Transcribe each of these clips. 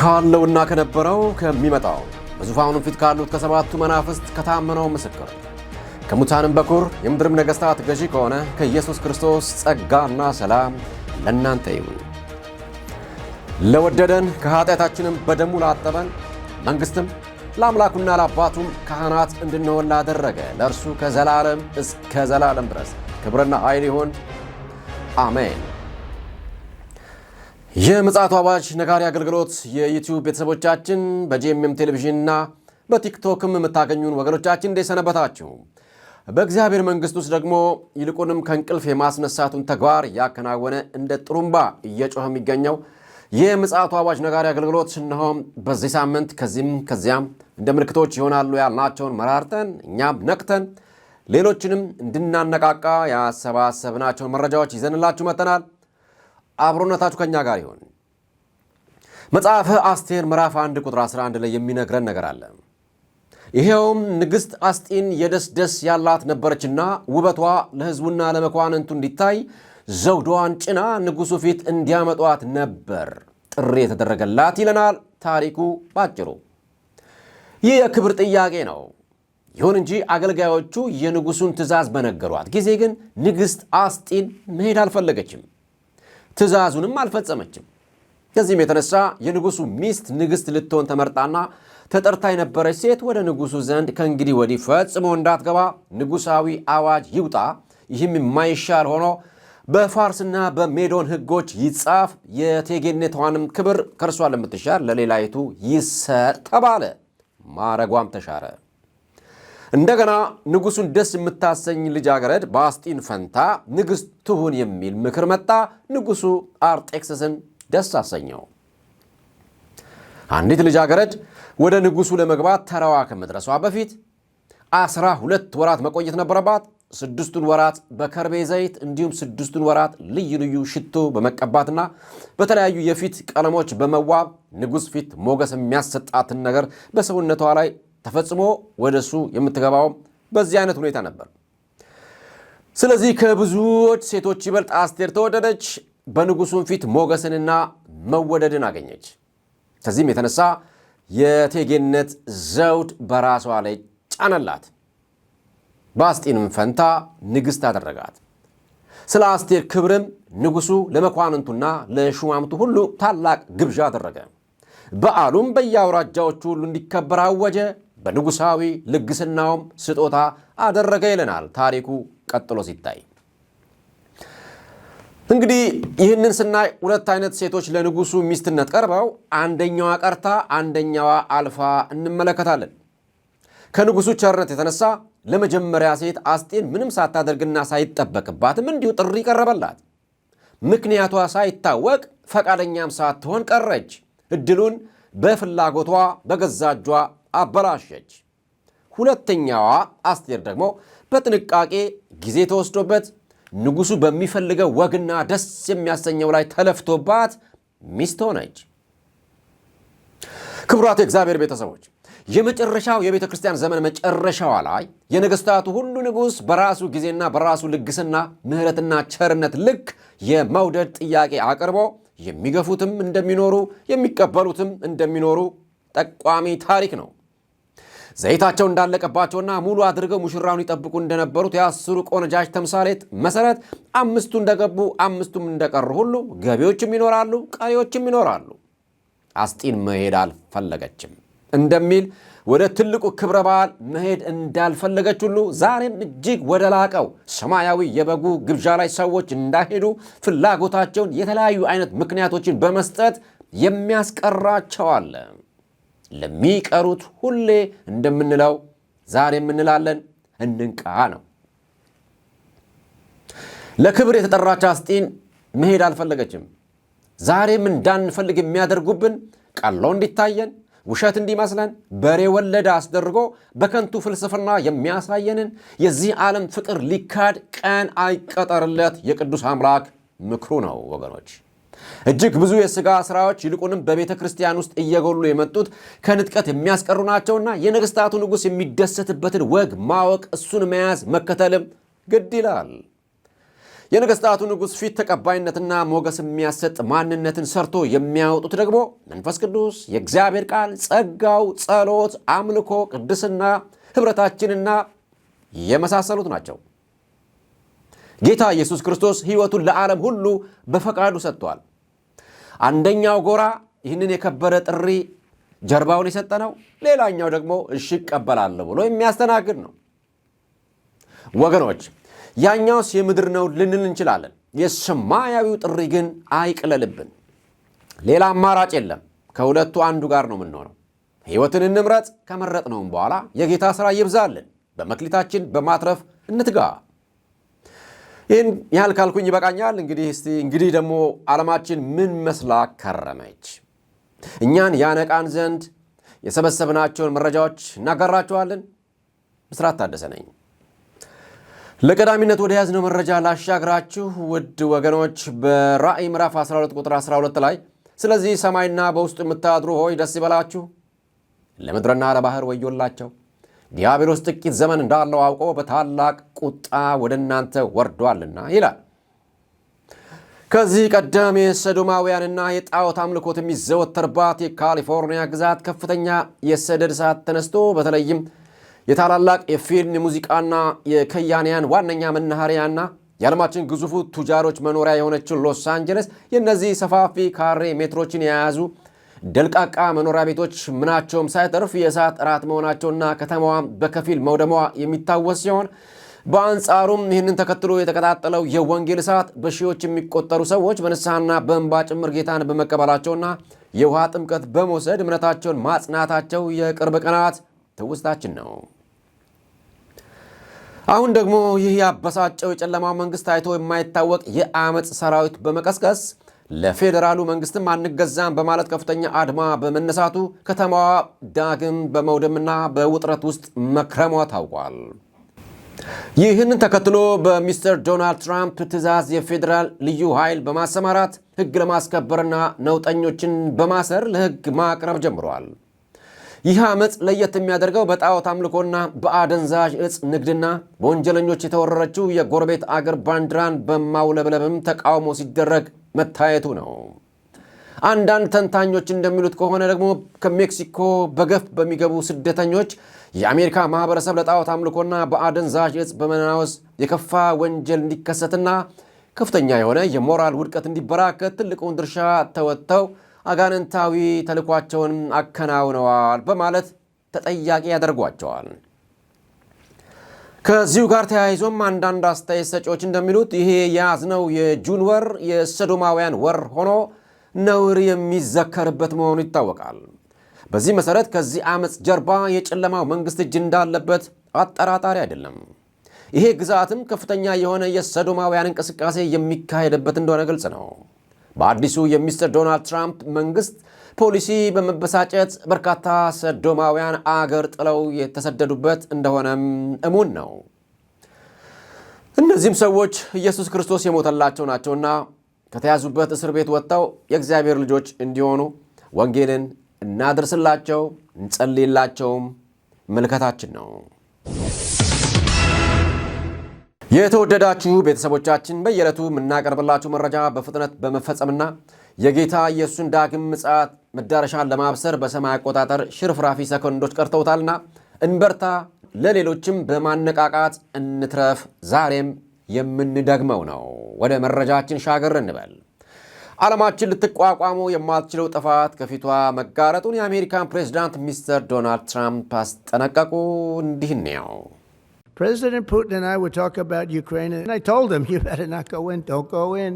ካለውና ከነበረው ከሚመጣው በዙፋኑ ፊት ካሉት ከሰባቱ መናፍስት ከታመነው ምስክር ከሙታንም በኩር የምድርም ነገሥታት ገዢ ከሆነ ከኢየሱስ ክርስቶስ ጸጋና ሰላም ለእናንተ ይሁን። ለወደደን ከኃጢአታችንም በደሙ ላጠበን መንግሥትም ለአምላኩና ለአባቱም ካህናት እንድንሆን ላደረገ ለእርሱ ከዘላለም እስከ ዘላለም ድረስ ክብርና ኃይል ይሁን፣ አሜን። የምፅዓቱ አዋጅ ነጋሪ አገልግሎት የዩቲዩብ ቤተሰቦቻችን በጂኤምኤም ቴሌቪዥንና በቲክቶክም የምታገኙን ወገኖቻችን እንዴት ሰነበታችሁ? በእግዚአብሔር መንግሥት ውስጥ ደግሞ ይልቁንም ከእንቅልፍ የማስነሳቱን ተግባር ያከናወነ እንደ ጥሩምባ እየጮኸ የሚገኘው የምፅዓቱ አዋጅ ነጋሪ አገልግሎት እነሆ በዚህ ሳምንት ከዚህም ከዚያም እንደ ምልክቶች ይሆናሉ ያልናቸውን መራርጠን እኛም ነቅተን ሌሎችንም እንድናነቃቃ ያሰባሰብናቸውን መረጃዎች ይዘንላችሁ መጥተናል። አብሮነታችሁ ከኛ ጋር ይሁን። መጽሐፈ አስቴር ምዕራፍ 1 ቁጥር 11 ላይ የሚነግረን ነገር አለ። ይሄውም ንግሥት አስጢን የደስ ያላት ነበረችና ውበቷ ለሕዝቡና ለመኳንንቱ እንዲታይ ዘውዷን ጭና ንጉሡ ፊት እንዲያመጧት ነበር ጥሪ የተደረገላት ይለናል ታሪኩ ባጭሩ። ይህ የክብር ጥያቄ ነው። ይሁን እንጂ አገልጋዮቹ የንጉሡን ትእዛዝ በነገሯት ጊዜ ግን ንግሥት አስጢን መሄድ አልፈለገችም፣ ትእዛዙንም አልፈጸመችም። ከዚህም የተነሳ የንጉሡ ሚስት ንግሥት ልትሆን ተመርጣና ተጠርታ የነበረች ሴት ወደ ንጉሡ ዘንድ ከእንግዲህ ወዲህ ፈጽሞ እንዳትገባ ንጉሣዊ አዋጅ ይውጣ፣ ይህም የማይሻል ሆኖ በፋርስና በሜዶን ሕጎች ይጻፍ፣ የእቴጌነቷንም ክብር ከእርሷ ለምትሻር ለሌላይቱ ይሰጥ ተባለ። ማዕረጓም ተሻረ። እንደገና ንጉሡን ደስ የምታሰኝ ልጃገረድ በአስጢን ፈንታ ንግሥት ትሁን የሚል ምክር መጣ። ንጉሡ አርጤክስስን ደስ አሰኘው። አንዲት ልጃገረድ ወደ ንጉሡ ለመግባት ተራዋ ከመድረሷ በፊት 12 ወራት መቆየት ነበረባት። 6ቱን ወራት በከርቤ ዘይት እንዲሁም 6ቱን ወራት ልዩ ልዩ ሽቶ በመቀባትና በተለያዩ የፊት ቀለሞች በመዋብ ንጉሥ ፊት ሞገስ የሚያሰጣትን ነገር በሰውነቷ ላይ ተፈጽሞ ወደ እሱ የምትገባው በዚህ አይነት ሁኔታ ነበር። ስለዚህ ከብዙዎች ሴቶች ይበልጥ አስቴር ተወደደች፣ በንጉሡም ፊት ሞገስንና መወደድን አገኘች። ከዚህም የተነሳ የእቴጌነት ዘውድ በራሷ ላይ ጫነላት፣ በአስጢንም ፈንታ ንግሥት አደረጋት። ስለ አስቴር ክብርም ንጉሡ ለመኳንንቱና ለሹማምቱ ሁሉ ታላቅ ግብዣ አደረገ። በዓሉም በየአውራጃዎቹ ሁሉ እንዲከበር አወጀ። በንጉሣዊ ልግስናውም ስጦታ አደረገ ይለናል ታሪኩ ቀጥሎ ሲታይ። እንግዲህ ይህንን ስናይ ሁለት አይነት ሴቶች ለንጉሡ ሚስትነት ቀርበው አንደኛዋ ቀርታ አንደኛዋ አልፋ እንመለከታለን። ከንጉሡ ቸርነት የተነሳ ለመጀመሪያ ሴት አስጢን ምንም ሳታደርግና ሳይጠበቅባትም እንዲሁ ጥሪ ቀረበላት። ምክንያቷ ሳይታወቅ ፈቃደኛም ሳትሆን ቀረች። እድሉን በፍላጎቷ በገዛ እጇ አበላሸች። ሁለተኛዋ አስቴር ደግሞ በጥንቃቄ ጊዜ ተወስዶበት ንጉሡ በሚፈልገው ወግና ደስ የሚያሰኘው ላይ ተለፍቶባት ሚስት ሆነች። ክቡራት የእግዚአብሔር ቤተሰቦች፣ የመጨረሻው የቤተ ክርስቲያን ዘመን መጨረሻዋ ላይ የነገሥታቱ ሁሉ ንጉሥ በራሱ ጊዜና በራሱ ልግስና ምሕረትና ቸርነት ልክ የመውደድ ጥያቄ አቅርቦ የሚገፉትም እንደሚኖሩ የሚቀበሉትም እንደሚኖሩ ጠቋሚ ታሪክ ነው። ዘይታቸው እንዳለቀባቸውና ሙሉ አድርገው ሙሽራውን ይጠብቁ እንደነበሩት የ10 ቆነጃጅ ተምሳሌት መሰረት 5ቱ እንደገቡ 5ቱም እንደቀሩ ሁሉ ገቢዎችም ይኖራሉ፣ ቀሪዎችም ይኖራሉ። አስጢን መሄድ አልፈለገችም እንደሚል ወደ ትልቁ ክብረ በዓል መሄድ እንዳልፈለገች ሁሉ ዛሬም እጅግ ወደ ላቀው ሰማያዊ የበጉ ግብዣ ላይ ሰዎች እንዳይሄዱ ፍላጎታቸውን የተለያዩ አይነት ምክንያቶችን በመስጠት የሚያስቀራቸው አለ። ለሚቀሩት ሁሌ እንደምንለው ዛሬ እንላለን፣ እንንቃ ነው። ለክብር የተጠራች አስጢን መሄድ አልፈለገችም። ዛሬም እንዳንፈልግ የሚያደርጉብን ቀሎ እንዲታየን፣ ውሸት እንዲመስለን፣ በሬ ወለደ አስደርጎ በከንቱ ፍልስፍና የሚያሳየንን የዚህ ዓለም ፍቅር ሊካድ ቀን አይቀጠርለት የቅዱስ አምላክ ምክሩ ነው ወገኖች። እጅግ ብዙ የሥጋ ሥራዎች ይልቁንም በቤተ ክርስቲያን ውስጥ እየጎሉ የመጡት ከንጥቀት የሚያስቀሩ ናቸውና የነገሥታቱ ንጉሥ የሚደሰትበትን ወግ ማወቅ፣ እሱን መያዝ መከተልም ግድ ይላል። የነገሥታቱ ንጉሥ ፊት ተቀባይነትና ሞገስ የሚያሰጥ ማንነትን ሰርቶ የሚያወጡት ደግሞ መንፈስ ቅዱስ፣ የእግዚአብሔር ቃል፣ ጸጋው፣ ጸሎት፣ አምልኮ፣ ቅድስና፣ ኅብረታችንና የመሳሰሉት ናቸው። ጌታ ኢየሱስ ክርስቶስ ሕይወቱን ለዓለም ሁሉ በፈቃዱ ሰጥቷል። አንደኛው ጎራ ይህንን የከበረ ጥሪ ጀርባውን የሰጠ ነው። ሌላኛው ደግሞ እሺ እቀበላለሁ ብሎ የሚያስተናግድ ነው። ወገኖች ያኛውስ የምድር ነው ልንል እንችላለን። የሰማያዊው ጥሪ ግን አይቅለልብን። ሌላ አማራጭ የለም። ከሁለቱ አንዱ ጋር ነው የምንሆነው። ሕይወትን እንምረጥ። ከመረጥነውም በኋላ የጌታ ሥራ ይብዛልን። በመክሊታችን በማትረፍ እንትጋ። ይህን ያህል ካልኩኝ ይበቃኛል። እንግዲህ ደግሞ ዓለማችን ምን መስላ ከረመች? እኛን ያነቃን ዘንድ የሰበሰብናቸውን መረጃዎች እናጋራችኋለን። ብስራት ታደሰ ነኝ። ለቀዳሚነት ወደ ያዝነው መረጃ ላሻግራችሁ ውድ ወገኖች። በራእይ ምዕራፍ 12 ቁጥር 12 ላይ ስለዚህ ሰማይና በውስጡ የምታድሩ ሆይ ደስ ይበላችሁ፣ ለምድርና ለባህር ወዮላቸው፣ ዲያብሎስ ጥቂት ዘመን እንዳለው አውቆ በታላቅ ቁጣ ወደ እናንተ ወርዷልና ይላል። ከዚህ ቀደም የሰዶማውያንና የጣዖት አምልኮት የሚዘወተርባት የካሊፎርኒያ ግዛት ከፍተኛ የሰደድ እሳት ተነስቶ በተለይም የታላላቅ የፊልም የሙዚቃና የከያንያን ዋነኛ መናኸሪያና የዓለማችን ግዙፉ ቱጃሮች መኖሪያ የሆነችው ሎስ አንጀለስ የእነዚህ ሰፋፊ ካሬ ሜትሮችን የያዙ ደልቃቃ መኖሪያ ቤቶች ምናቸውም ሳይተርፍ የእሳት እራት መሆናቸውና ከተማዋ በከፊል መውደሟ የሚታወስ ሲሆን በአንጻሩም ይህንን ተከትሎ የተቀጣጠለው የወንጌል እሳት በሺዎች የሚቆጠሩ ሰዎች በንስሐና በእንባ ጭምር ጌታን በመቀበላቸውና የውሃ ጥምቀት በመውሰድ እምነታቸውን ማጽናታቸው የቅርብ ቀናት ትውስታችን ነው። አሁን ደግሞ ይህ ያበሳጨው የጨለማው መንግስት ታይቶ የማይታወቅ የአመፅ ሰራዊት በመቀስቀስ ለፌዴራሉ መንግስትም አንገዛም በማለት ከፍተኛ አድማ በመነሳቱ ከተማዋ ዳግም በመውደምና በውጥረት ውስጥ መክረሟ ታውቋል። ይህንን ተከትሎ በሚስተር ዶናልድ ትራምፕ ትዕዛዝ የፌዴራል ልዩ ኃይል በማሰማራት ሕግ ለማስከበርና ነውጠኞችን በማሰር ለሕግ ማቅረብ ጀምረዋል። ይህ ዓመፅ ለየት የሚያደርገው በጣዖት አምልኮና በአደንዛዥ ዕፅ ንግድና በወንጀለኞች የተወረረችው የጎረቤት አገር ባንዲራን በማውለብለብም ተቃውሞ ሲደረግ መታየቱ ነው። አንዳንድ ተንታኞች እንደሚሉት ከሆነ ደግሞ ከሜክሲኮ በገፍ በሚገቡ ስደተኞች የአሜሪካ ማህበረሰብ ለጣዖት አምልኮና በአደንዛዥ ዕፅ በመናወስ የከፋ ወንጀል እንዲከሰትና ከፍተኛ የሆነ የሞራል ውድቀት እንዲበራከት ትልቁን ድርሻ ተወጥተው አጋንንታዊ ተልኳቸውን አከናውነዋል በማለት ተጠያቂ ያደርጓቸዋል። ከዚሁ ጋር ተያይዞም አንዳንድ አስተያየት ሰጪዎች እንደሚሉት ይሄ የያዝነው የጁን ወር የሰዶማውያን ወር ሆኖ ነውር የሚዘከርበት መሆኑ ይታወቃል። በዚህ መሰረት ከዚህ ዓመፅ ጀርባ የጨለማው መንግስት እጅ እንዳለበት አጠራጣሪ አይደለም። ይሄ ግዛትም ከፍተኛ የሆነ የሰዶማውያን እንቅስቃሴ የሚካሄድበት እንደሆነ ግልጽ ነው። በአዲሱ የሚስተር ዶናልድ ትራምፕ መንግስት ፖሊሲ በመበሳጨት በርካታ ሰዶማውያን አገር ጥለው የተሰደዱበት እንደሆነም እሙን ነው። እነዚህም ሰዎች ኢየሱስ ክርስቶስ የሞተላቸው ናቸውና ከተያዙበት እስር ቤት ወጥተው የእግዚአብሔር ልጆች እንዲሆኑ ወንጌልን እናድርስላቸው፣ እንጸልይላቸውም ምልከታችን ነው። የተወደዳችሁ ቤተሰቦቻችን በየዕለቱ የምናቀርብላችሁ መረጃ በፍጥነት በመፈጸምና የጌታ ኢየሱስን ዳግም ምጽአት መዳረሻን ለማብሰር በሰማይ አቆጣጠር ሽርፍራፊ ሰከንዶች ቀርተውታልና እንበርታ፣ ለሌሎችም በማነቃቃት እንትረፍ ዛሬም የምንደግመው ነው። ወደ መረጃችን ሻገር እንበል። ዓለማችን ልትቋቋሙ የማትችለው ጥፋት ከፊቷ መጋረጡን የአሜሪካን ፕሬዝዳንት ሚስተር ዶናልድ ትራምፕ አስጠነቀቁ። እንዲህ ነው። President Putin and I would talk about Ukraine, and I told him, you better not go in, don't go in,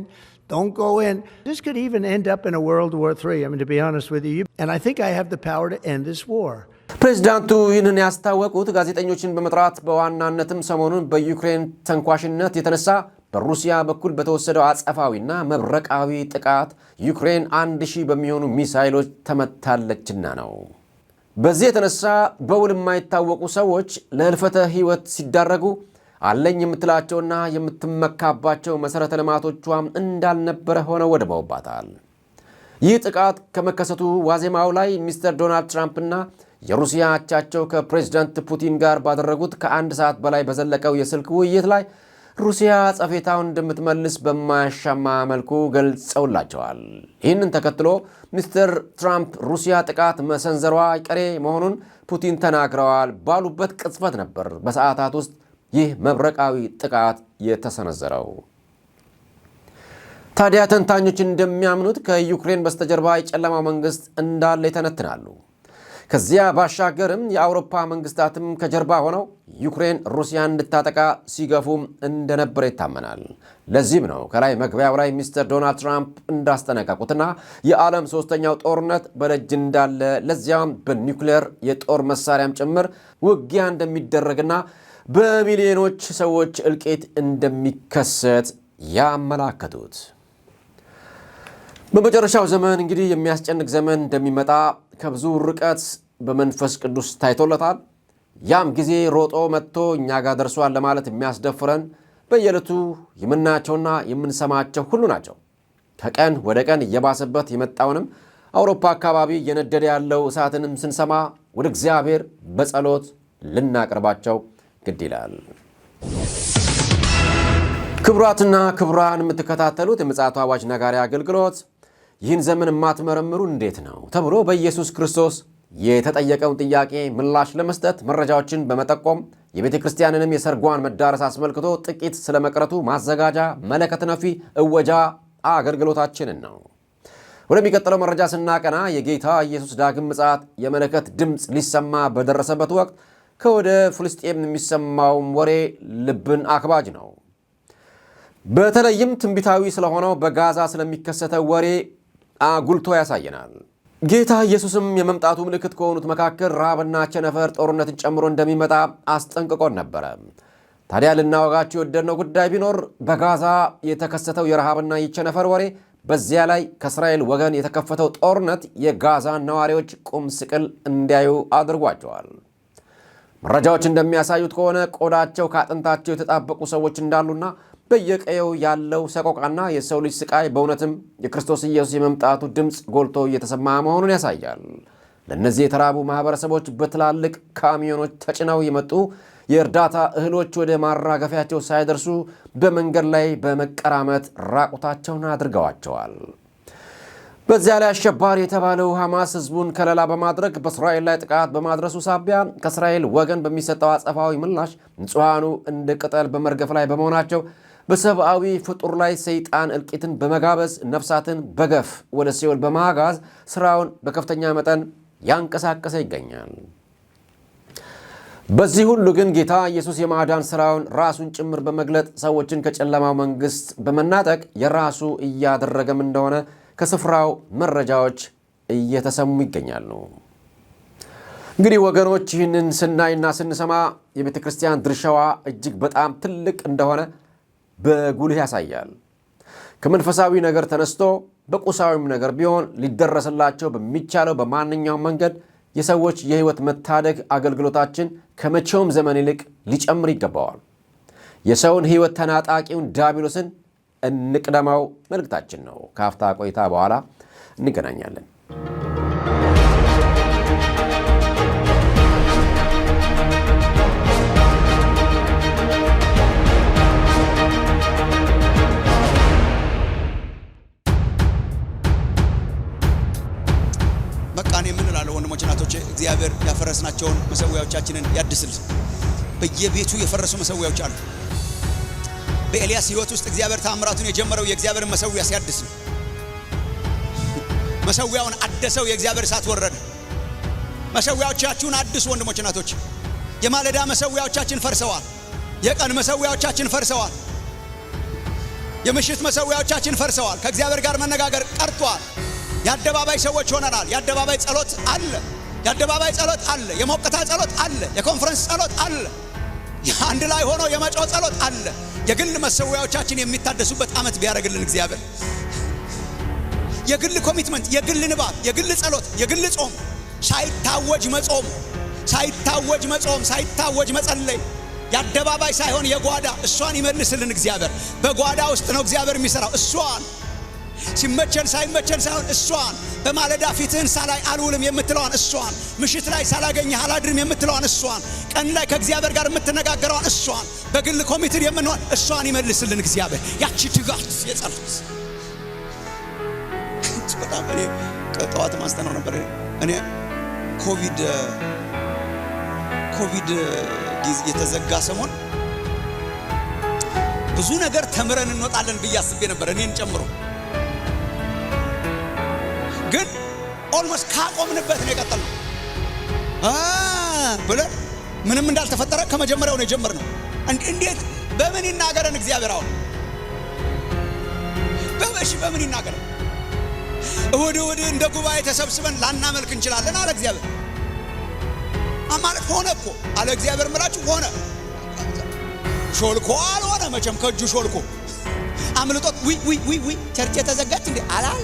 don't go in. This could even end up in a World War III, I mean, to be honest with you. And I think I have the power to end this war. ፕሬዝዳንቱ ይህንን ያስታወቁት ጋዜጠኞችን በመጥራት በዋናነትም ሰሞኑን በዩክሬን ተንኳሽነት የተነሳ በሩሲያ በኩል በተወሰደው አጸፋዊና መብረቃዊ ጥቃት ዩክሬን 1000 በሚሆኑ ሚሳይሎች ተመታለችና ነው። በዚህ የተነሳ በውል የማይታወቁ ሰዎች ለህልፈተ ሕይወት ሲዳረጉ አለኝ የምትላቸውና የምትመካባቸው መሠረተ ልማቶቿም እንዳልነበረ ሆነው ወድመውባታል። ይህ ጥቃት ከመከሰቱ ዋዜማው ላይ ሚስተር ዶናልድ ትራምፕና የሩሲያ አቻቸው ከፕሬዝዳንት ፑቲን ጋር ባደረጉት ከ1 ሰዓት በላይ በዘለቀው የስልክ ውይይት ላይ ሩሲያ ጸፌታውን እንደምትመልስ በማያሻማ መልኩ ገልጸውላቸዋል። ይህንን ተከትሎ ሚስተር ትራምፕ ሩሲያ ጥቃት መሰንዘሯ አይቀሬ መሆኑን ፑቲን ተናግረዋል ባሉበት ቅጽበት ነበር በሰዓታት ውስጥ ይህ መብረቃዊ ጥቃት የተሰነዘረው። ታዲያ ተንታኞች እንደሚያምኑት ከዩክሬን በስተጀርባ የጨለማው መንግስት እንዳለ ይተነትናሉ። ከዚያ ባሻገርም የአውሮፓ መንግስታትም ከጀርባ ሆነው ዩክሬን ሩሲያን እንድታጠቃ ሲገፉም እንደነበረ ይታመናል። ለዚህም ነው ከላይ መግቢያው ላይ ሚስተር ዶናልድ ትራምፕ እንዳስጠነቀቁትና የዓለም ሶስተኛው ጦርነት በደጅ እንዳለ ለዚያም በኒውክሌር የጦር መሳሪያም ጭምር ውጊያ እንደሚደረግና በሚሊዮኖች ሰዎች እልቂት እንደሚከሰት ያመላከቱት። በመጨረሻው ዘመን እንግዲህ የሚያስጨንቅ ዘመን እንደሚመጣ ከብዙ ርቀት በመንፈስ ቅዱስ ታይቶለታል። ያም ጊዜ ሮጦ መጥቶ እኛ ጋር ደርሷል ለማለት የሚያስደፍረን በየዕለቱ የምናያቸውና የምንሰማቸው ሁሉ ናቸው። ከቀን ወደ ቀን እየባሰበት የመጣውንም አውሮፓ አካባቢ እየነደደ ያለው እሳትንም ስንሰማ ወደ እግዚአብሔር በጸሎት ልናቀርባቸው ግድ ይላል። ክቡራትና ክቡራን የምትከታተሉት የምፅዓቱ አዋጅ ነጋሪ አገልግሎት ይህን ዘመን የማትመረምሩ እንዴት ነው ተብሎ በኢየሱስ ክርስቶስ የተጠየቀውን ጥያቄ ምላሽ ለመስጠት መረጃዎችን በመጠቆም የቤተ ክርስቲያንንም የሰርጓን መዳረስ አስመልክቶ ጥቂት ስለመቅረቱ ማዘጋጃ መለከት ነፊ እወጃ አገልግሎታችንን ነው። ወደሚቀጥለው መረጃ ስናቀና የጌታ ኢየሱስ ዳግም ምጽአት የመለከት ድምፅ ሊሰማ በደረሰበት ወቅት ከወደ ፍልስጤም የሚሰማውም ወሬ ልብን አክባጅ ነው። በተለይም ትንቢታዊ ስለሆነው በጋዛ ስለሚከሰተው ወሬ አጉልቶ ያሳየናል። ጌታ ኢየሱስም የመምጣቱ ምልክት ከሆኑት መካከል ረሃብና ቸነፈር ጦርነትን ጨምሮ እንደሚመጣ አስጠንቅቆን ነበረ። ታዲያ ልናወጋችሁ የወደድነው ጉዳይ ቢኖር በጋዛ የተከሰተው የረሃብና የቸነፈር ወሬ፣ በዚያ ላይ ከእስራኤል ወገን የተከፈተው ጦርነት የጋዛን ነዋሪዎች ቁም ስቅል እንዲያዩ አድርጓቸዋል። መረጃዎች እንደሚያሳዩት ከሆነ ቆዳቸው ከአጥንታቸው የተጣበቁ ሰዎች እንዳሉና በየቀየው ያለው ሰቆቃና የሰው ልጅ ስቃይ በእውነትም የክርስቶስ ኢየሱስ የመምጣቱ ድምፅ ጎልቶ እየተሰማ መሆኑን ያሳያል። ለእነዚህ የተራቡ ማህበረሰቦች በትላልቅ ካሚዮኖች ተጭነው የመጡ የእርዳታ እህሎች ወደ ማራገፊያቸው ሳይደርሱ በመንገድ ላይ በመቀራመት ራቁታቸውን አድርገዋቸዋል። በዚያ ላይ አሸባሪ የተባለው ሐማስ ህዝቡን ከለላ በማድረግ በእስራኤል ላይ ጥቃት በማድረሱ ሳቢያ ከእስራኤል ወገን በሚሰጠው አጸፋዊ ምላሽ ንጹሐኑ እንደ ቅጠል በመርገፍ ላይ በመሆናቸው በሰብአዊ ፍጡር ላይ ሰይጣን እልቂትን በመጋበዝ ነፍሳትን በገፍ ወደ ሲኦል በማጋዝ ስራውን በከፍተኛ መጠን ያንቀሳቀሰ ይገኛል። በዚህ ሁሉ ግን ጌታ ኢየሱስ የማዳን ስራውን ራሱን ጭምር በመግለጥ ሰዎችን ከጨለማው መንግስት በመናጠቅ የራሱ እያደረገም እንደሆነ ከስፍራው መረጃዎች እየተሰሙ ይገኛሉ። እንግዲህ ወገኖች ይህንን ስናይና ስንሰማ የቤተ ክርስቲያን ድርሻዋ እጅግ በጣም ትልቅ እንደሆነ በጉልህ ያሳያል። ከመንፈሳዊ ነገር ተነስቶ በቁሳዊም ነገር ቢሆን ሊደረስላቸው በሚቻለው በማንኛውም መንገድ የሰዎች የህይወት መታደግ አገልግሎታችን ከመቼውም ዘመን ይልቅ ሊጨምር ይገባዋል። የሰውን ህይወት ተናጣቂውን ዲያብሎስን እንቅደማው መልእክታችን ነው። ከአፍታ ቆይታ በኋላ እንገናኛለን። በቃኔ የምንላለው ወንድሞች እናቶች እግዚአብሔር ያፈረስናቸውን መሰዊያዎቻችንን ያድስል። በየቤቱ የፈረሱ መሰዊያዎች አሉ። በኤልያስ ህይወት ውስጥ እግዚአብሔር ታምራቱን የጀመረው የእግዚአብሔር መሰዊያ ሲያድስ ነው። መሰዊያውን አደሰው፣ የእግዚአብሔር እሳት ወረደ። መሰዊያዎቻችሁን አድሱ ወንድሞች እናቶች። የማለዳ መሰዊያዎቻችን ፈርሰዋል። የቀን መሰዊያዎቻችን ፈርሰዋል። የምሽት መሰዊያዎቻችን ፈርሰዋል። ከእግዚአብሔር ጋር መነጋገር ቀርቷል። የአደባባይ ሰዎች ሆነናል። የአደባባይ ጸሎት አለ። የአደባባይ ጸሎት አለ። የሞቅታ ጸሎት አለ። የኮንፈረንስ ጸሎት አለ። አንድ ላይ ሆኖ የመጮህ ጸሎት አለ። የግል መሰዊያዎቻችን የሚታደሱበት ዓመት ቢያደርግልን እግዚአብሔር የግል ኮሚትመንት፣ የግል ንባብ፣ የግል ጸሎት፣ የግል ጾም፣ ሳይታወጅ መጾም፣ ሳይታወጅ መጾም፣ ሳይታወጅ መጸለይ፣ የአደባባይ ሳይሆን የጓዳ እሷን ይመልስልን እግዚአብሔር። በጓዳ ውስጥ ነው እግዚአብሔር የሚሰራው። እሷን ሲመቸን ሳይመቸን ሳይሆን እሷን በማለዳ ፊትህን ሳላይ አልውልም የምትለዋን እሷን፣ ምሽት ላይ ሳላገኝህ አላድርም የምትለዋን እሷን፣ ቀን ላይ ከእግዚአብሔር ጋር የምትነጋገረዋን እሷን፣ በግል ኮሚትድ የምንሆን እሷን ይመልስልን እግዚአብሔር። ያቺ ትጋት የጸሎት በጣም እኔ ጠዋት ማስተናው ነበር። እኔ ኮቪድ ጊዜ የተዘጋ ሰሞን ብዙ ነገር ተምረን እንወጣለን ብዬ አስቤ ነበር እኔን ጨምሮ። ግን ኦልሞስት ካቆምንበት ነው የቀጠልነው ብለን ምንም እንዳልተፈጠረ ከመጀመሪያው ነው የጀመርነው። እንዴት በምን ይናገረን እግዚአብሔር? አሁን በምን ይናገረን? እሁድ እንደ ጉባኤ ተሰብስበን ላናመልክ እንችላለን አለ እግዚአብሔር። አማልክ ሆነ እኮ አለ እግዚአብሔር። ምላችሁ ሆነ ሾልኮ አልሆነ መቼም ከእጁ ሾልኮ አምልጦት ዊ ቸርች የተዘጋች እንዴ አላለ።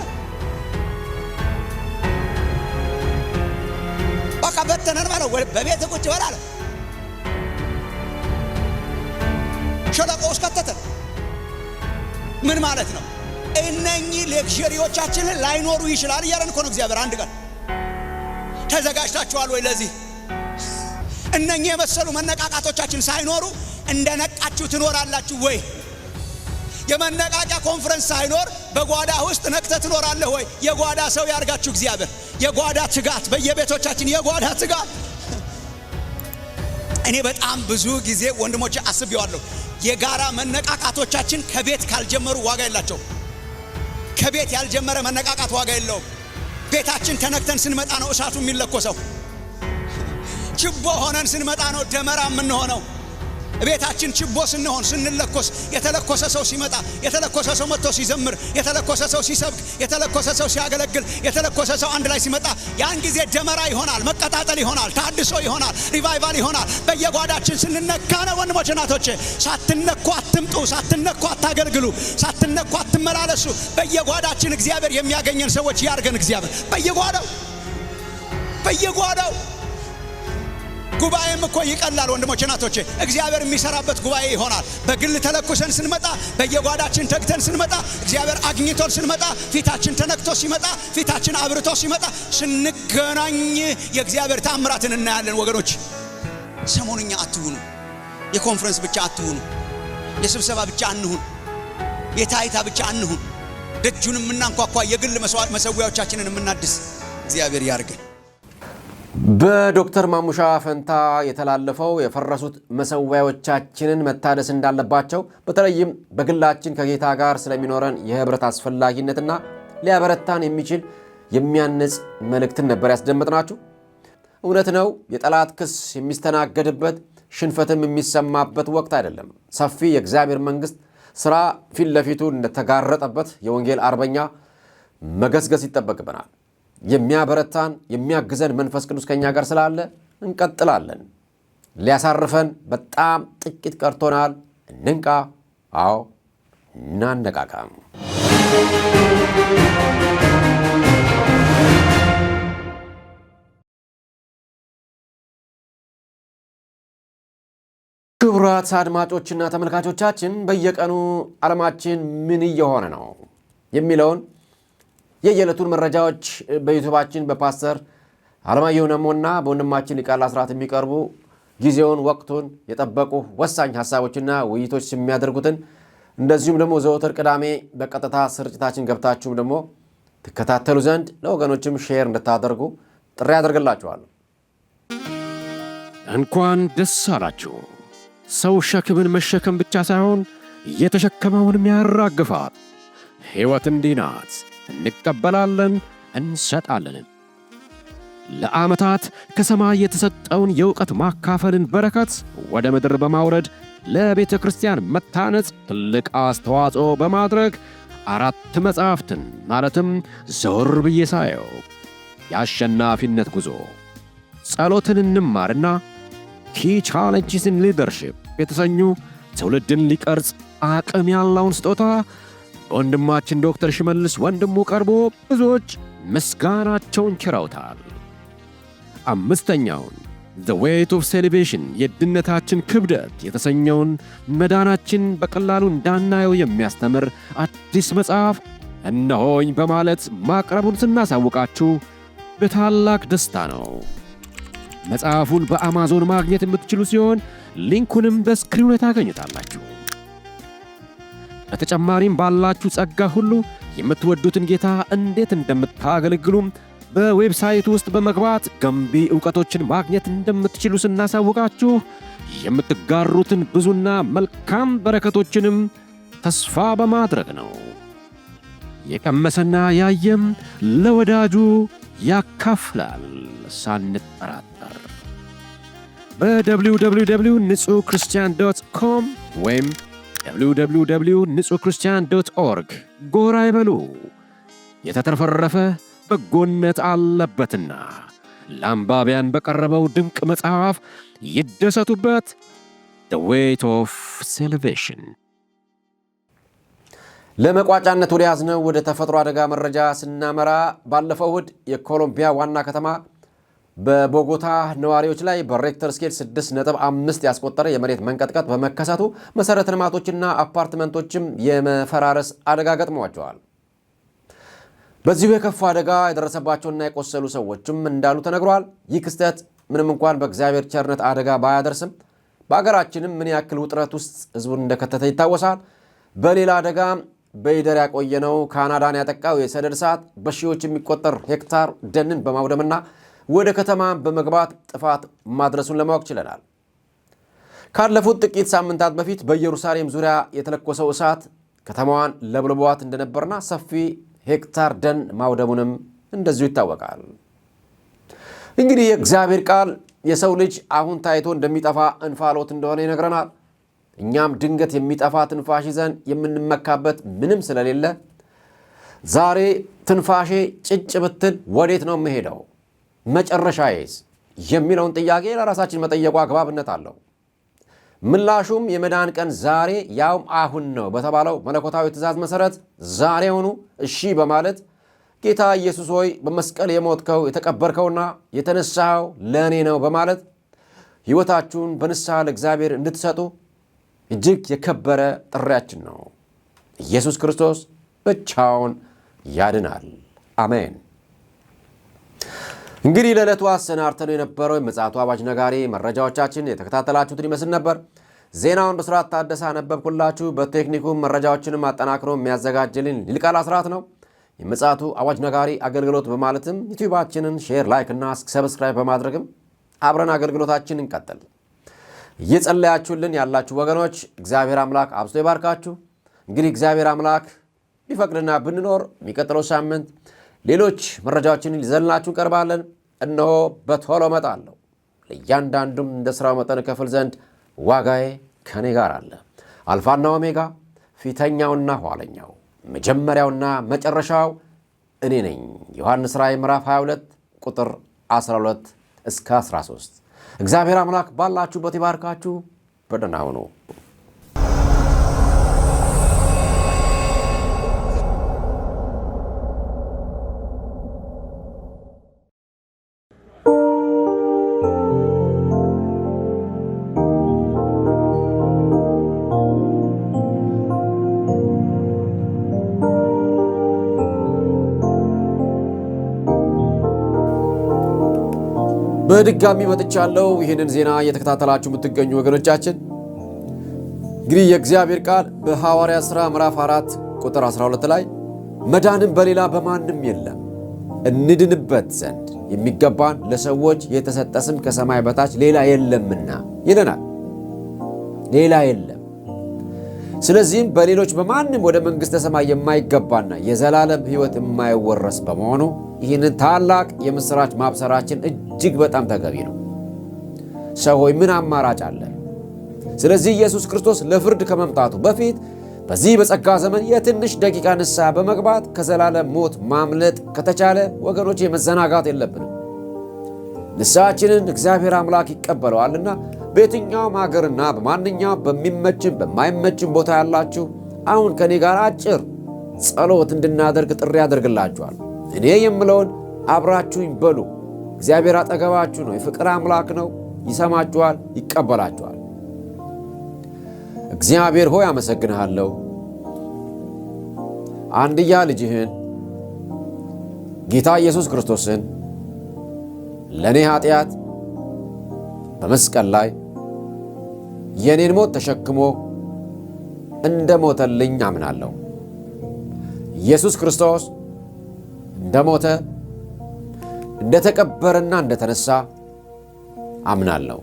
በቃ በተነን ማለት በቤት ቁጭ በል አለ። ሸለቆ ውስጥ ከተተን። ምን ማለት ነው? እነኚህ ሌክዠሪዎቻችንን ላይኖሩ ይችላል እያለን እኮ ነው እግዚአብሔር። አንድ ቀን ተዘጋጅታችኋል ወይ ለዚህ? እነኚህ የመሰሉ መነቃቃቶቻችን ሳይኖሩ እንደነቃችሁ ትኖራላችሁ ወይ? የመነቃቂያ ኮንፈረንስ ሳይኖር በጓዳ ውስጥ ነቅተህ ትኖራለህ ወይ? የጓዳ ሰው ያርጋችሁ እግዚአብሔር። የጓዳ ትጋት በየቤቶቻችን የጓዳ ትጋት። እኔ በጣም ብዙ ጊዜ ወንድሞቼ አስቤዋለሁ። የጋራ መነቃቃቶቻችን ከቤት ካልጀመሩ ዋጋ የላቸው። ከቤት ያልጀመረ መነቃቃት ዋጋ የለውም። ቤታችን ተነክተን ስንመጣ ነው እሳቱ የሚለኮሰው። ችቦ ሆነን ስንመጣ ነው ደመራ የምንሆነው። ቤታችን ችቦ ስንሆን ስንለኮስ፣ የተለኮሰ ሰው ሲመጣ፣ የተለኮሰ ሰው መጥቶ ሲዘምር፣ የተለኮሰ ሰው ሲሰብክ፣ የተለኮሰ ሰው ሲያገለግል፣ የተለኮሰ ሰው አንድ ላይ ሲመጣ ያን ጊዜ ደመራ ይሆናል፣ መቀጣጠል ይሆናል፣ ታድሶ ይሆናል፣ ሪቫይቫል ይሆናል። በየጓዳችን ስንነካ ነው ወንድሞቼ እናቶቼ። ሳትነኩ አትምጡ፣ ሳትነኩ አታገልግሉ፣ ሳትነኩ አትመላለሱ። በየጓዳችን እግዚአብሔር የሚያገኘን ሰዎች ያርገን እግዚአብሔር። በየጓዳው ጉባኤም እኮ ይቀላል ወንድሞቼ እናቶቼ። እግዚአብሔር የሚሰራበት ጉባኤ ይሆናል። በግል ተለኩሰን ስንመጣ፣ በየጓዳችን ተግተን ስንመጣ፣ እግዚአብሔር አግኝቶን ስንመጣ፣ ፊታችን ተነክቶ ሲመጣ፣ ፊታችን አብርቶ ሲመጣ፣ ስንገናኝ የእግዚአብሔር ታምራትን እናያለን ወገኖች። ሰሞንኛ አትሁኑ። የኮንፈረንስ ብቻ አትሁኑ። የስብሰባ ብቻ አንሁን። የታይታ ብቻ አንሁን። ደጁን የምናንኳኳ የግል መሰዊያዎቻችንን የምናድስ እግዚአብሔር ያርገን። በዶክተር ማሙሻ ፈንታ የተላለፈው የፈረሱት መሰዊያዎቻችንን መታደስ እንዳለባቸው፣ በተለይም በግላችን ከጌታ ጋር ስለሚኖረን የህብረት አስፈላጊነትና ሊያበረታን የሚችል የሚያንጽ መልእክትን ነበር ያስደመጥናችሁ። እውነት ነው፣ የጠላት ክስ የሚስተናገድበት ሽንፈትም የሚሰማበት ወቅት አይደለም። ሰፊ የእግዚአብሔር መንግሥት ሥራ ፊት ለፊቱ እንደተጋረጠበት የወንጌል አርበኛ መገስገስ ይጠበቅብናል። የሚያበረታን የሚያግዘን መንፈስ ቅዱስ ከኛ ጋር ስላለ እንቀጥላለን። ሊያሳርፈን በጣም ጥቂት ቀርቶናል። እንንቃ። አዎ እናነቃቃም። ክቡራት አድማጮችና ተመልካቾቻችን በየቀኑ ዓለማችን ምን እየሆነ ነው የሚለውን የየዕለቱን መረጃዎች በዩቲዩባችን በፓስተር አለማየሁ ነሞና በወንድማችን ሊቃል አስራት የሚቀርቡ ጊዜውን ወቅቱን የጠበቁ ወሳኝ ሐሳቦችና ውይይቶች የሚያደርጉትን እንደዚሁም ደግሞ ዘወትር ቅዳሜ በቀጥታ ስርጭታችን ገብታችሁም ደግሞ ትከታተሉ ዘንድ ለወገኖችም ሼር እንድታደርጉ ጥሪ አደርግላችኋለሁ። እንኳን ደስ አላችሁ። ሰው ሸክምን መሸከም ብቻ ሳይሆን እየተሸከመውንም ያራግፋል። ሕይወት እንዲህ ናት። እንቀበላለን፣ እንሰጣለን። ለዓመታት ከሰማይ የተሰጠውን የእውቀት ማካፈልን በረከት ወደ ምድር በማውረድ ለቤተ ክርስቲያን መታነጽ ትልቅ አስተዋጽኦ በማድረግ 4 መጻሕፍትን ማለትም ዘወር ብዬ ሳየው፣ የአሸናፊነት ጉዞ፣ ጸሎትን እንማርና ኪ ቻሌንጅስ ኢን ሊደርሺፕ የተሰኙ ትውልድን ሊቀርጽ አቅም ያለውን ስጦታ ወንድማችን ዶክተር ሽመልስ ወንድሙ ቀርቦ ብዙዎች ምስጋናቸውን ችረውታል። 5ኛውን The Weight of Salvation የድነታችን ክብደት የተሰኘውን መዳናችን በቀላሉ እንዳናየው የሚያስተምር አዲስ መጽሐፍ እነሆኝ በማለት ማቅረቡን ስናሳውቃችሁ በታላቅ ደስታ ነው። መጽሐፉን በአማዞን ማግኘት የምትችሉ ሲሆን ሊንኩንም በስክሪኑ ላይ ታገኙታላችሁ። በተጨማሪም ባላችሁ ጸጋ ሁሉ የምትወዱትን ጌታ እንዴት እንደምታገለግሉም በዌብሳይቱ ውስጥ በመግባት ገንቢ ዕውቀቶችን ማግኘት እንደምትችሉ ስናሳውቃችሁ የምትጋሩትን ብዙና መልካም በረከቶችንም ተስፋ በማድረግ ነው። የቀመሰና ያየም ለወዳጁ ያካፍላል ሳንጠራጠር። በwww.ንጹሕክርስቲያን.com ወይም www.ንጹሕክርስቲያን.org ጎራ ይበሉ። የተትረፈረፈ በጎነት አለበትና ለአንባቢያን በቀረበው ድንቅ መጽሐፍ ይደሰቱበት። The Weight of Salvation። ለመቋጫነት ወደ ያዝነው ወደ ተፈጥሮ አደጋ መረጃ ስናመራ ባለፈው እሁድ የኮሎምቢያ ዋና ከተማ በቦጎታ ነዋሪዎች ላይ በሬክተር ስኬል 6.5 ያስቆጠረ የመሬት መንቀጥቀጥ በመከሰቱ መሰረተ ልማቶችና አፓርትመንቶችም የመፈራረስ አደጋ ገጥመዋቸዋል። በዚሁ የከፋ አደጋ የደረሰባቸውና የቆሰሉ ሰዎችም እንዳሉ ተነግሯል። ይህ ክስተት ምንም እንኳን በእግዚአብሔር ቸርነት አደጋ ባያደርስም በአገራችንም ምን ያክል ውጥረት ውስጥ ህዝቡን እንደከተተ ይታወሳል። በሌላ አደጋ በይደር ያቆየነው ካናዳን ያጠቃው የሰደድ እሳት በሺዎች የሚቆጠር ሄክታር ደንን በማውደምና ወደ ከተማ በመግባት ጥፋት ማድረሱን ለማወቅ ችለናል። ካለፉት ጥቂት ሳምንታት በፊት በኢየሩሳሌም ዙሪያ የተለኮሰው እሳት ከተማዋን ለብልቧት እንደነበርና ሰፊ ሄክታር ደን ማውደሙንም እንደዚሁ ይታወቃል። እንግዲህ የእግዚአብሔር ቃል የሰው ልጅ አሁን ታይቶ እንደሚጠፋ እንፋሎት እንደሆነ ይነግረናል። እኛም ድንገት የሚጠፋ ትንፋሽ ይዘን የምንመካበት ምንም ስለሌለ ዛሬ ትንፋሼ ጭጭ ብትል ወዴት ነው የምሄደው መጨረሻዬስ የሚለውን ጥያቄ ለራሳችን መጠየቁ አግባብነት አለው። ምላሹም የመዳን ቀን ዛሬ ያውም አሁን ነው በተባለው መለኮታዊ ትእዛዝ መሰረት ዛሬውኑ እሺ በማለት ጌታ ኢየሱስ ሆይ በመስቀል የሞትከው የተቀበርከውና የተነሳኸው ለእኔ ነው በማለት ሕይወታችሁን በንስሐ ለእግዚአብሔር እንድትሰጡ እጅግ የከበረ ጥሪያችን ነው። ኢየሱስ ክርስቶስ ብቻውን ያድናል። አሜን። እንግዲህ ለዕለቱ አሰናድተን የነበረው የምፅዓቱ አዋጅ ነጋሪ መረጃዎቻችን የተከታተላችሁትን ይመስል ነበር። ዜናውን በስርዓት ታደሰ አነበብኩላችሁ። በቴክኒኩ መረጃዎችንም አጠናክሮ የሚያዘጋጅልን ይልቃል አስራት ነው። የምፅዓቱ አዋጅ ነጋሪ አገልግሎት በማለትም ዩቲዩባችንን ሼር፣ ላይክ እና ሰብስክራይብ በማድረግም አብረን አገልግሎታችንን እንቀጥል። እየጸለያችሁልን ያላችሁ ወገኖች እግዚአብሔር አምላክ አብዝቶ ይባርካችሁ። እንግዲህ እግዚአብሔር አምላክ ቢፈቅድና ብንኖር የሚቀጥለው ሳምንት ሌሎች መረጃዎችን ይዘንላችሁ እንቀርባለን። እነሆ በቶሎ እመጣለሁ፣ ለእያንዳንዱም እንደ ሥራው መጠን እከፍል ዘንድ ዋጋዬ ከኔ ጋር አለ። አልፋና ኦሜጋ፣ ፊተኛውና ኋለኛው፣ መጀመሪያውና መጨረሻው እኔ ነኝ። ዮሐንስ ራእይ ምዕራፍ 22 ቁጥር 12 እስከ 13። እግዚአብሔር አምላክ ባላችሁበት ይባርካችሁ። በደህና ሁኑ። በድጋሚ መጥቻለሁ። ይህንን ዜና እየተከታተላችሁ የምትገኙ ወገኖቻችን እንግዲህ የእግዚአብሔር ቃል በሐዋርያት ሥራ ምዕራፍ 4 ቁጥር 12 ላይ መዳንም በሌላ በማንም የለም እንድንበት ዘንድ የሚገባን ለሰዎች የተሰጠ ስም ከሰማይ በታች ሌላ የለምና ይለናል። ሌላ የለም። ስለዚህም በሌሎች በማንም ወደ መንግሥተ ሰማይ የማይገባና የዘላለም ሕይወት የማይወረስ በመሆኑ ይህንን ታላቅ የምሥራች ማብሰራችን እጅግ በጣም ተገቢ ነው። ሰው ሆይ ምን አማራጭ አለ? ስለዚህ ኢየሱስ ክርስቶስ ለፍርድ ከመምጣቱ በፊት በዚህ በጸጋ ዘመን የትንሽ ደቂቃ ንስሐ በመግባት ከዘላለም ሞት ማምለጥ ከተቻለ ወገኖች መዘናጋት የለብንም። ንስሐችንን እግዚአብሔር አምላክ ይቀበለዋልና በየትኛውም ሀገርና በማንኛውም በሚመችም በማይመችም ቦታ ያላችሁ አሁን ከኔ ጋር አጭር ጸሎት እንድናደርግ ጥሪ ያደርግላችኋል። እኔ የምለውን አብራችሁኝ በሉ። እግዚአብሔር አጠገባችሁ ነው። የፍቅር አምላክ ነው። ይሰማችኋል፣ ይቀበላችኋል። እግዚአብሔር ሆይ አመሰግንሃለሁ። አንድያ ልጅህን ጌታ ኢየሱስ ክርስቶስን ለእኔ ኃጢአት በመስቀል ላይ የኔን ሞት ተሸክሞ እንደ ሞተልኝ አምናለሁ። ኢየሱስ ክርስቶስ እንደ ሞተ እንደ ተቀበረና እንደ ተነሳ አምናለሁ።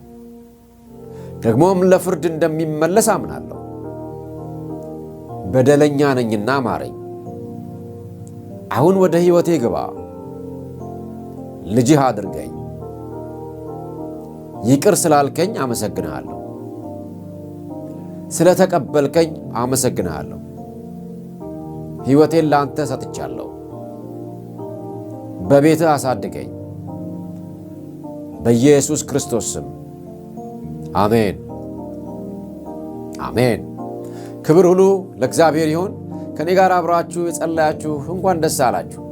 ደግሞም ለፍርድ እንደሚመለስ አምናለሁ። በደለኛ ነኝና ማረኝ። አሁን ወደ ሕይወቴ ግባ፣ ልጅህ አድርገኝ። ይቅር ስላልከኝ አመሰግንሃለሁ። ስለ ተቀበልከኝ አመሰግንሃለሁ። ሕይወቴን ለአንተ ሰጥቻለሁ። በቤትህ አሳድገኝ። በኢየሱስ ክርስቶስ ስም አሜን፣ አሜን። ክብር ሁሉ ለእግዚአብሔር ይሁን። ከኔ ጋር አብራችሁ የጸለያችሁ እንኳን ደስ አላችሁ።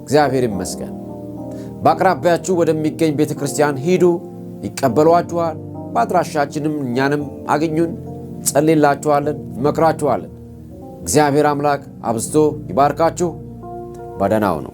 እግዚአብሔር ይመስገን። በአቅራቢያችሁ ወደሚገኝ ቤተ ክርስቲያን ሂዱ፣ ይቀበሏችኋል። በአድራሻችንም እኛንም አግኙን፣ ጸልይላችኋለን፣ መክራችኋለን። እግዚአብሔር አምላክ አብዝቶ ይባርካችሁ። በደህና ሁኑ።